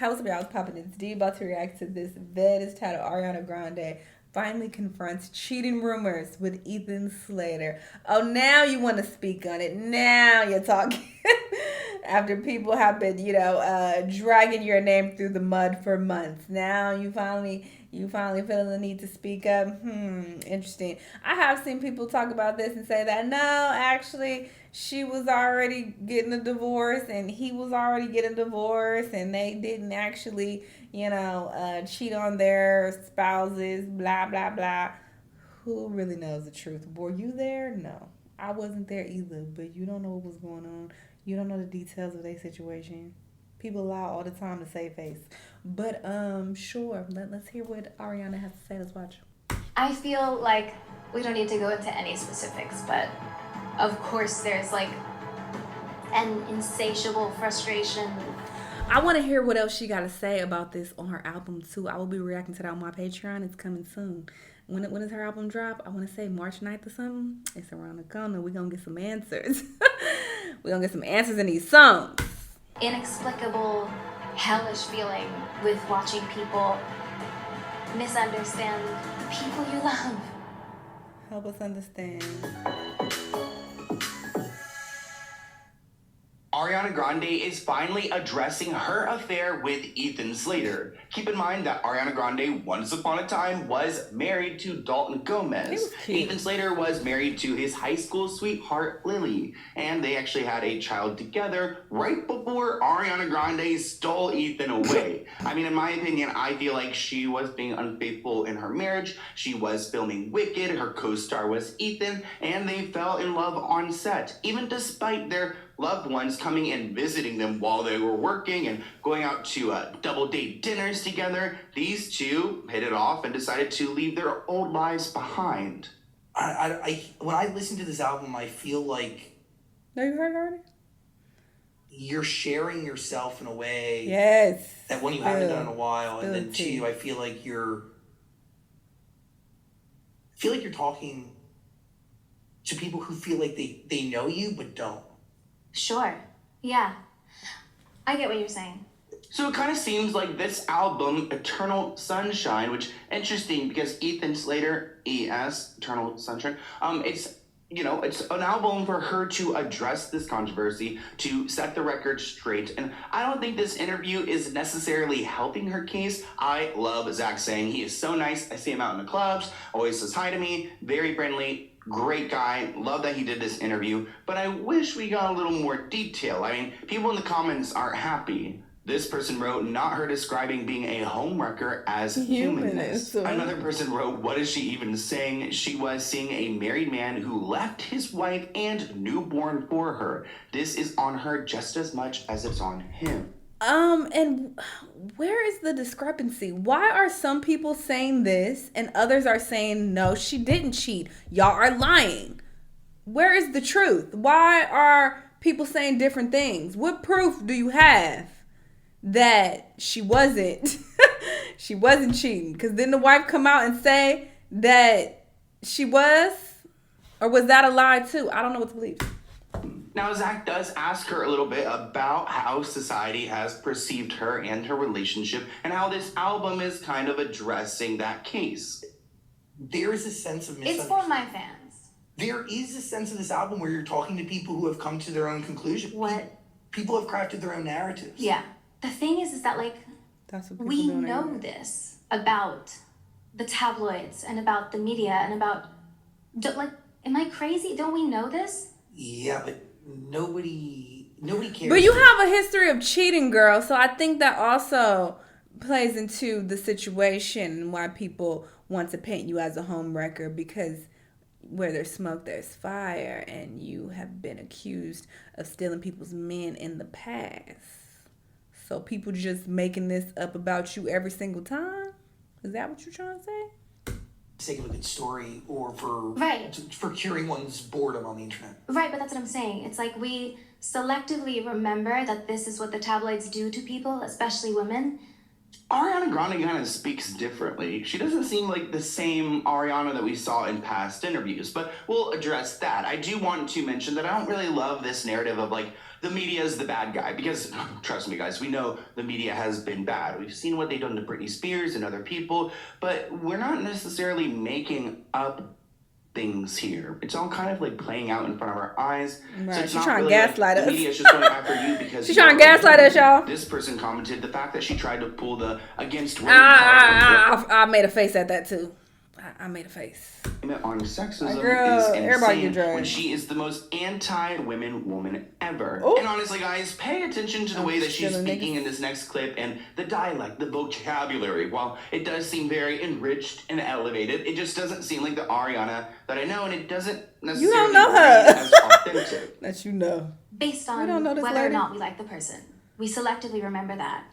How's up, y'all? It's popping. It's D about to react to this vid. It's titled Ariana Grande finally confronts cheating rumors with Ethan Slater. Oh, now you want to speak on it. Now you're talking. After people have been, dragging your name through the mud for months. Now you finally feeling the need to speak up. Interesting. I have seen people talk about this and say that no, actually, she was already getting a divorce and he was already getting a divorce and they didn't actually, cheat on their spouses, blah, blah, blah. Who really knows the truth? Were you there? No. I wasn't there either, but you don't know what was going on. You don't know the details of their situation. People lie all the time to save face. But sure. Let's hear what Ariana has to say. Let's watch. I feel like we don't need to go into any specifics, but of course there's like an insatiable frustration. I want to hear what else she got to say about this on her album too. I will be reacting to that on my Patreon. It's coming soon. When does her album drop? I want to say March 9th or something. It's around the corner. We're going to get some answers. We're going to get some answers in these songs. Inexplicable, hellish feeling with watching people misunderstand people you love. Help us understand. Ariana Grande is finally addressing her affair with Ethan Slater. Keep in mind that Ariana Grande once upon a time was married to Dalton Gomez. Ethan Slater was married to his high school sweetheart Lily, and they actually had a child together right before Ariana Grande stole Ethan away. I mean, in my opinion, I feel like she was being unfaithful in her marriage. She was filming Wicked, her co-star was Ethan, and they fell in love on set, even despite their loved ones coming and visiting them while they were working and going out to double date dinners together. These two hit it off and decided to leave their old lives behind. When I listen to this album, I feel like No, you heard already? you're sharing yourself in a way Yes. that one you haven't done in a while, and then tea. two, I feel like you're talking to people who feel like they know you but don't. Sure. Yeah. I get what you're saying. So it kind of seems like this album, Eternal Sunshine, which interesting because Ethan Slater, ES, Eternal Sunshine, it's an album for her to address this controversy, to set the record straight. And I don't think this interview is necessarily helping her case. I love Zach Sang. He is so nice. I see him out in the clubs, always says hi to me, very friendly. Great guy. Love that he did this interview, but I wish we got a little more detail. I mean, people in the comments aren't happy. This person wrote, not her describing being a homewrecker as humanness. Another person wrote, what is she even saying? She was seeing a married man who left his wife and newborn for her. This is on her just as much as it's on him. And where is the discrepancy? Why are some people saying this and others are saying, no, she didn't cheat? Y'all are lying. Where is the truth? Why are people saying different things? What proof do you have that she wasn't, she wasn't cheating? Because didn't the wife come out and say that she was? Or was that a lie too? I don't know what to believe. Now, Zach does ask her a little bit about how society has perceived her and her relationship and how this album is kind of addressing that case. There is a sense of It's for my fans. There is a sense of this album where you're talking to people who have come to their own conclusion. What? People have crafted their own narratives. Yeah. The thing is that like That's what we people know this about the tabloids and about the media and about am I crazy? Don't we know this? Yeah, but nobody cares. But you have a history of cheating, girl. So I think that also plays into the situation and why people want to paint you as a home wrecker, because where there's smoke, there's fire, and you have been accused of stealing people's men in the past. So people just making this up about you every single time? Is that what you're trying to say? Sake of a good story, or for Right. for curing one's boredom on the internet. Right, but that's what I'm saying. It's like we selectively remember that this is what the tabloids do to people, especially women, Ariana Grande kind of speaks differently. She doesn't seem like the same Ariana that we saw in past interviews, but we'll address that. I do want to mention that I don't really love this narrative of like the media is the bad guy because trust me, guys, we know the media has been bad. We've seen what they've done to Britney Spears and other people, but we're not necessarily making up things here. It's all kind of like playing out in front of our eyes. Right. So it's She's not trying to really like gaslight the us. media is just going after you because She's trying to gaslight us, y'all. This person commented the fact that she tried to pull the against women I made a face at that too. I made a face. on sexism Girl, is everybody get insane dragged. when she is the most anti-women woman ever. Ooh. And honestly, guys, pay attention to the way that she's Stealing speaking niggas. in this next clip and the dialect, the vocabulary. While it does seem very enriched and elevated, it just doesn't seem like the Ariana that I know, and it doesn't necessarily don't know her. read as authentic. That you know. Based on We don't know this whether or lady. not we like the person. We selectively remember that.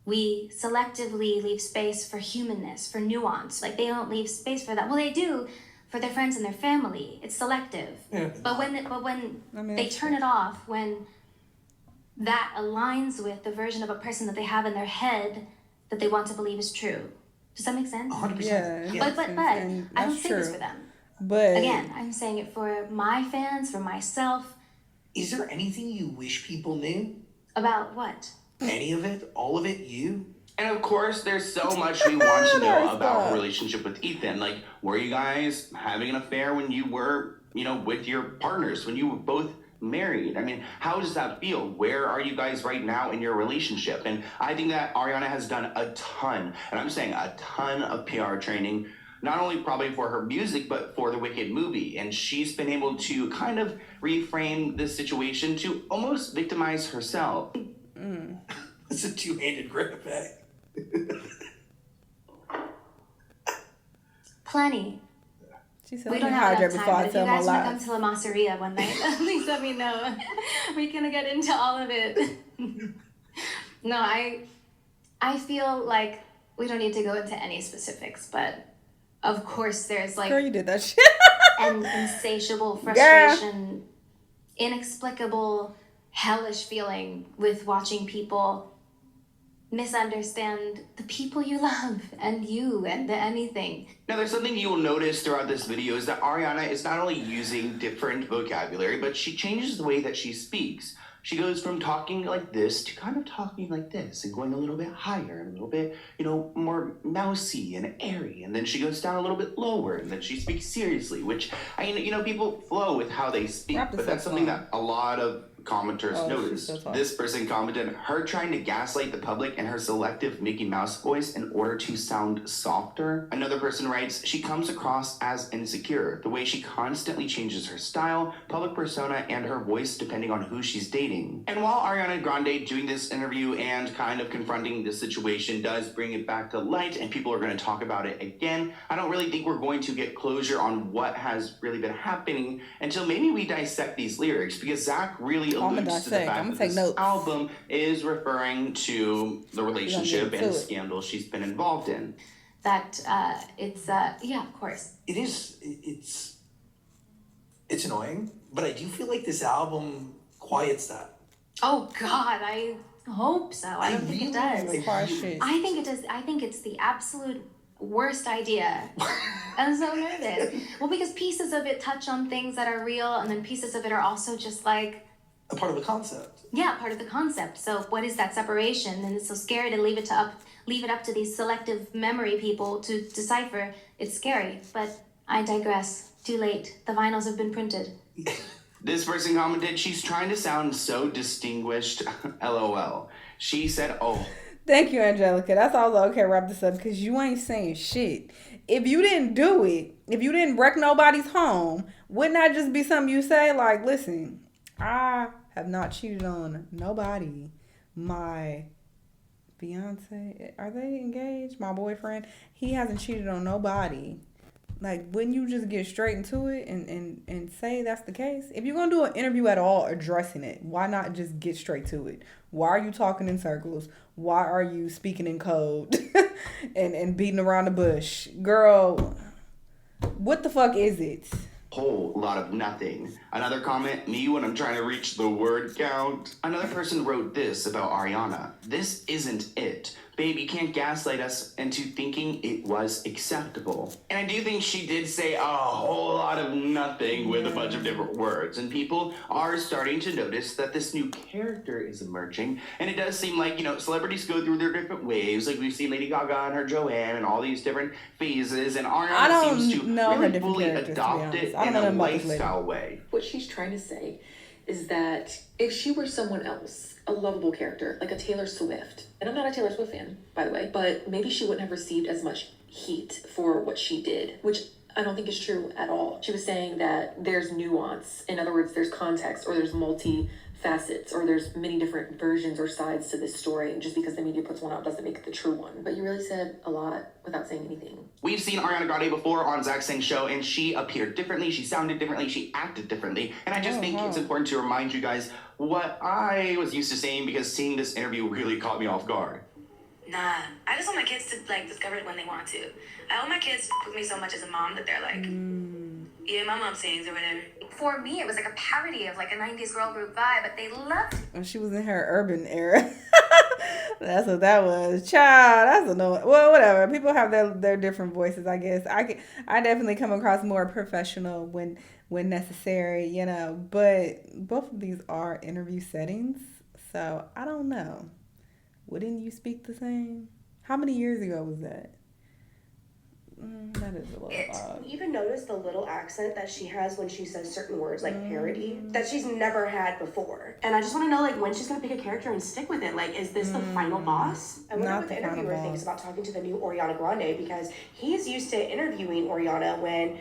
We selectively leave space for humanness, for nuance. Like they don't leave space for that. Well, they do for their friends and their family. It's selective. Yeah. But when they turn it off, when that aligns with the version of a person that they have in their head that they want to believe is true. Does that make sense? 100%. Yeah. But And I don't that's say this true. for them. But Again, I'm saying it for my fans, for myself. Is there anything you wish people knew? About what? Any of it? All of it? You? And of course, there's so much we want to know There's about that. her relationship with Ethan. Like, were you guys having an affair when you were, with your partners, when you were both married? I mean, how does that feel? Where are you guys right now in your relationship? And I think that Ariana has done a ton, and I'm saying a ton of PR training, not only probably for her music, but for the Wicked movie. And she's been able to kind of reframe this situation to almost victimize herself. It's a two-handed grip bag. Plenty. she said, We "Let don't me have hydrate enough before time, I but if tell you my guys want to come lies." to La Masseria one night, please let me know. We can get into all of it. No, I feel like we don't need to go into any specifics, but of course there's like Girl, you did that shit. an insatiable frustration, inexplicable, hellish feeling with watching people misunderstand the people you love and you and anything. Now, there's something you will notice throughout this video is that Ariana is not only using different vocabulary, but she changes the way that she speaks. She goes from talking like this to kind of talking like this and going a little bit higher and a little bit, more mousy and airy. And then she goes down a little bit lower and then she speaks seriously, which, people flow with how they speak. Rap is But so that's something fun. that a lot of commenters Oh, she's noticed. so tall. This person commented, her trying to gaslight the public and her selective Mickey Mouse voice in order to sound softer. Another person writes, she comes across as insecure. The way she constantly changes her style, public persona, and her voice depending on who she's dating. And while Ariana Grande doing this interview and kind of confronting the situation does bring it back to light and people are going to talk about it again, I don't really think we're going to get closure on what has really been happening until maybe we dissect these lyrics, because Zach really I'ma alludes to the dissect. fact I'ma that take this notes. album is referring to the relationship get and to it. scandal she's been involved in. That it's yeah, of course. It is. It's annoying, but I do feel like this album quiets that. Oh God, I hope so. I don't think it does. Quiet shit. I think it does. I think it's the absolute worst idea. I'm so nervous. Well, because pieces of it touch on things that are real, and then pieces of it are also just like, A part of the concept. yeah, part of the concept. So what is that separation? And it's so scary to leave it up to these selective memory people to decipher. It's scary, but I digress. Too late. The vinyls have been printed. This person commented, she's trying to sound so distinguished, LOL. She said, oh, Thank you, Angelica. That's all. Okay, wrap this up because you ain't saying shit. If you didn't do it, if you didn't wreck nobody's home, wouldn't that just be something you say? Like, listen, I have not cheated on nobody. My fiance, are they engaged? My boyfriend, he hasn't cheated on nobody. Like, wouldn't you just get straight into it and say that's the case? If you're going to do an interview at all addressing it, why not just get straight to it? Why are you talking in circles? Why are you speaking in code and beating around the bush? Girl, what the fuck is it? whole lot of nothing. Another comment, me when I'm trying to reach the word count. Another person wrote this about Ariana. This isn't it. babe, you can't gaslight us into thinking it was acceptable. And I do think she did say a whole lot of nothing with a bunch of different words. And people are starting to notice that this new character is emerging. And it does seem like, celebrities go through their different waves. Like we've seen Lady Gaga and her Joanne and all these different phases. And Ariana seems to really fully adopt it in a lifestyle way. What she's trying to say is that if she were someone else, a lovable character, like a Taylor Swift, and I'm not a Taylor Swift fan, by the way, but maybe she wouldn't have received as much heat for what she did, which I don't think is true at all. She was saying that there's nuance. In other words, there's context, or there's multi-facets, or there's many different versions or sides to this story. And just because the media puts one out doesn't make it the true one. But you really said a lot without saying anything. We've seen Ariana Grande before on Zach Sing's show, and she appeared differently, she sounded differently, she acted differently. And I just think it's important to remind you guys what I was used to saying, because seeing this interview really caught me off guard. Nah, I just want my kids to discover it when they want to. I want my kids to with me so much as a mom that they're like, yeah, my mom sings or whatever. For me, it was like a parody of like a 90s girl group vibe, but they loved it. When she was in her urban era. That's what that was. Child, that's annoying. Well, whatever. People have their different voices, I guess. I definitely come across more professional when necessary, but both of these are interview settings, so I don't know. Wouldn't you speak the same? How many years ago was that? That is a little odd. Even notice the little accent that she has when she says certain words, like parody, that she's never had before. And I just want to know, when she's going to pick a character and stick with it. Is this the final boss? I wonder what the interviewer thinks about talking to the new Ariana Grande, because he's used to interviewing Ariana when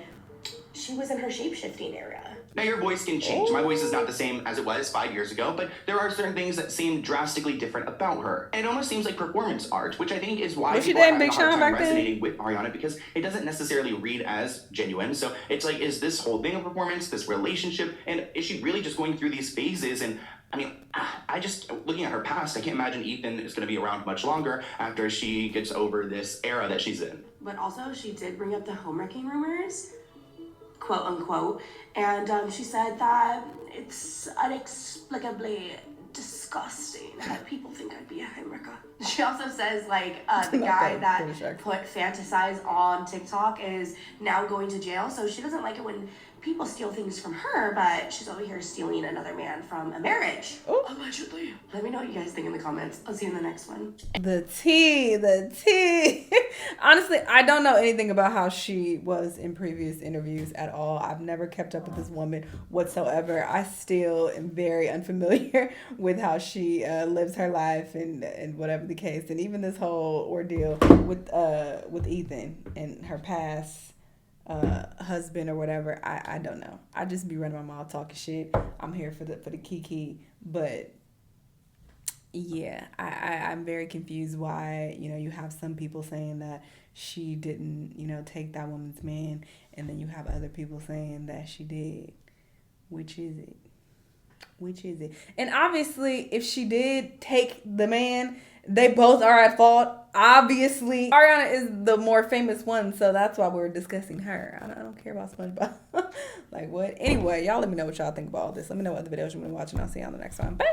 she was in her shape-shifting era. Now, your voice can change. My voice is not the same as it was 5 years ago, but there are certain things that seem drastically different about her. And it almost seems like performance art, which I think is why people are having a hard time resonating with Ariana, because it doesn't necessarily read as genuine. So it's like, is this whole thing a performance, this relationship, and is she really just going through these phases? And I mean, I just, looking at her past, I can't imagine Ethan is going to be around much longer after she gets over this era that she's in. But also, she did bring up the homewrecking rumors, quote unquote, and she said that it's inexplicably disgusting that people think I'd be a homewrecker. She also says the guy that put fantasize on TikTok is now going to jail, so she doesn't like it when people steal things from her, but she's over here stealing another man from a marriage. Allegedly. Let me know what you guys think in the comments. I'll see you in the next one. The tea. Honestly, I don't know anything about how she was in previous interviews at all. I've never kept up with this woman whatsoever. I still am very unfamiliar with how she lives her life and whatever the case. And even this whole ordeal with Ethan and her past husband or whatever, I don't know. I just be running my mouth talking shit. I'm here for the kiki, but yeah, I'm very confused why you have some people saying that she didn't take that woman's man, and then you have other people saying that she did. Which is it? And obviously, if she did take the man, they both are at fault. Obviously, Ariana is the more famous one, so that's why we're discussing her. I don't care about SpongeBob. What? Anyway, y'all let me know what y'all think about all this. Let me know what other videos you've been watching. I'll see you on the next one. Bye.